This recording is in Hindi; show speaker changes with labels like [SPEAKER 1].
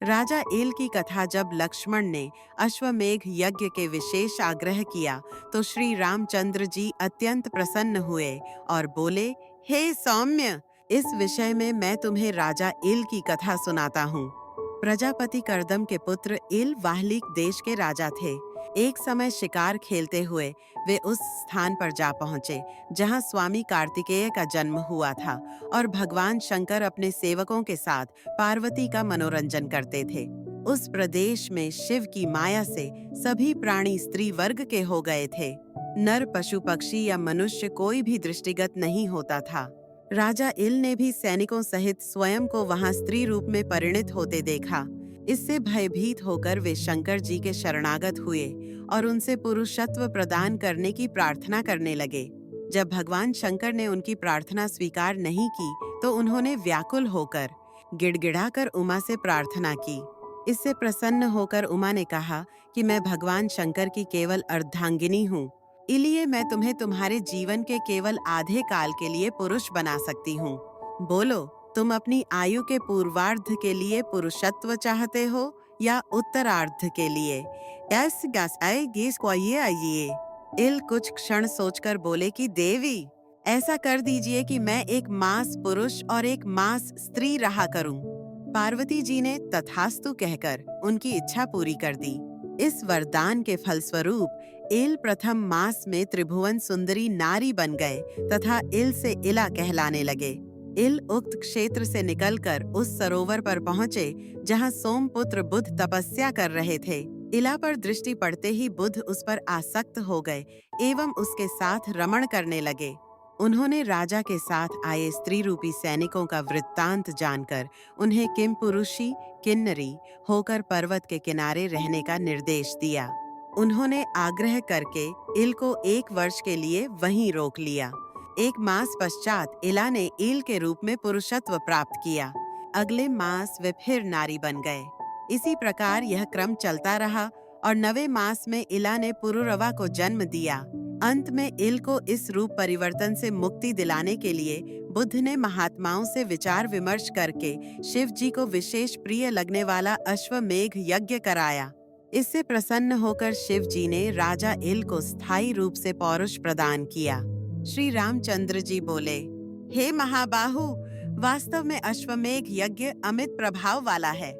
[SPEAKER 1] राजा एल की कथा जब लक्ष्मण ने अश्वमेघ यज्ञ के विशेष आग्रह किया तो श्री रामचंद्र जी अत्यंत प्रसन्न हुए और बोले, हे सौम्य, इस विषय में मैं तुम्हें राजा एल की कथा सुनाता हूँ। प्रजापति करदम के पुत्र एल वाहलिक देश के राजा थे। एक समय शिकार खेलते हुए वे उस स्थान पर जा पहुंचे जहां स्वामी कार्तिकेय का जन्म हुआ था और भगवान शंकर अपने सेवकों के साथ पार्वती का मनोरंजन करते थे। उस प्रदेश में शिव की माया से सभी प्राणी स्त्री वर्ग के हो गए थे। नर, पशु, पक्षी या मनुष्य कोई भी दृष्टिगत नहीं होता था। राजा इल ने भी सैनिकों सहित स्वयं को वहां स्त्री रूप में परिणित होते देखा। इससे भयभीत होकर वे शंकर जी के शरणागत हुए और उनसे पुरुषत्व प्रदान करने की प्रार्थना करने लगे। जब भगवान शंकर ने उनकी प्रार्थना स्वीकार नहीं की तो उन्होंने व्याकुल होकर गिड़गिड़ाकर उमा से प्रार्थना की। इससे प्रसन्न होकर उमा ने कहा कि मैं भगवान शंकर की केवल अर्धांगिनी हूँ, इसलिए मैं तुम्हें तुम्हारे जीवन के केवल आधे काल के लिए पुरुष बना सकती हूँ। बोलो, तुम अपनी आयु के पूर्वार्ध के लिए पुरुषत्व चाहते हो या उत्तरार्ध के लिए? आइए। इल कुछ क्षण सोचकर बोले कि देवी, ऐसा कर दीजिए कि मैं एक मास पुरुष और एक मास स्त्री रहा करूं। पार्वती जी ने तथास्तु कहकर उनकी इच्छा पूरी कर दी। इस वरदान के फलस्वरूप इल प्रथम मास में त्रिभुवन सुंदरी नारी बन गए तथा इल से इला कहलाने लगे। इल उक्त क्षेत्र से निकलकर उस सरोवर पर पहुंचे जहां सोमपुत्र बुध तपस्या कर रहे थे। इला पर दृष्टि पड़ते ही बुध उस पर आसक्त हो गए एवं उसके साथ रमण करने लगे। उन्होंने राजा के साथ आए स्त्री रूपी सैनिकों का वृत्तांत जानकर उन्हें किमपुरुषी किन्नरी होकर पर्वत के किनारे रहने का निर्देश दिया। उन्होंने आग्रह करके इल को 1 वर्ष के लिए वहीं रोक लिया। 1 मास पश्चात इला ने इल के रूप में पुरुषत्व प्राप्त किया। अगले मास वे फिर नारी बन गए। इसी प्रकार यह क्रम चलता रहा और 9वें मास में इला ने पुरुरवा को जन्म दिया। अंत में इल को इस रूप परिवर्तन से मुक्ति दिलाने के लिए बुद्ध ने महात्माओं से विचार विमर्श करके शिव जी को विशेष प्रिय लगने वाला अश्वमेघ यज्ञ कराया। इससे प्रसन्न होकर शिव जी ने राजा इल को स्थायी रूप से पौरुष प्रदान किया। श्री रामचंद्र जी बोले, हे महाबाहु, वास्तव में अश्वमेघ यज्ञ अमित प्रभाव वाला है।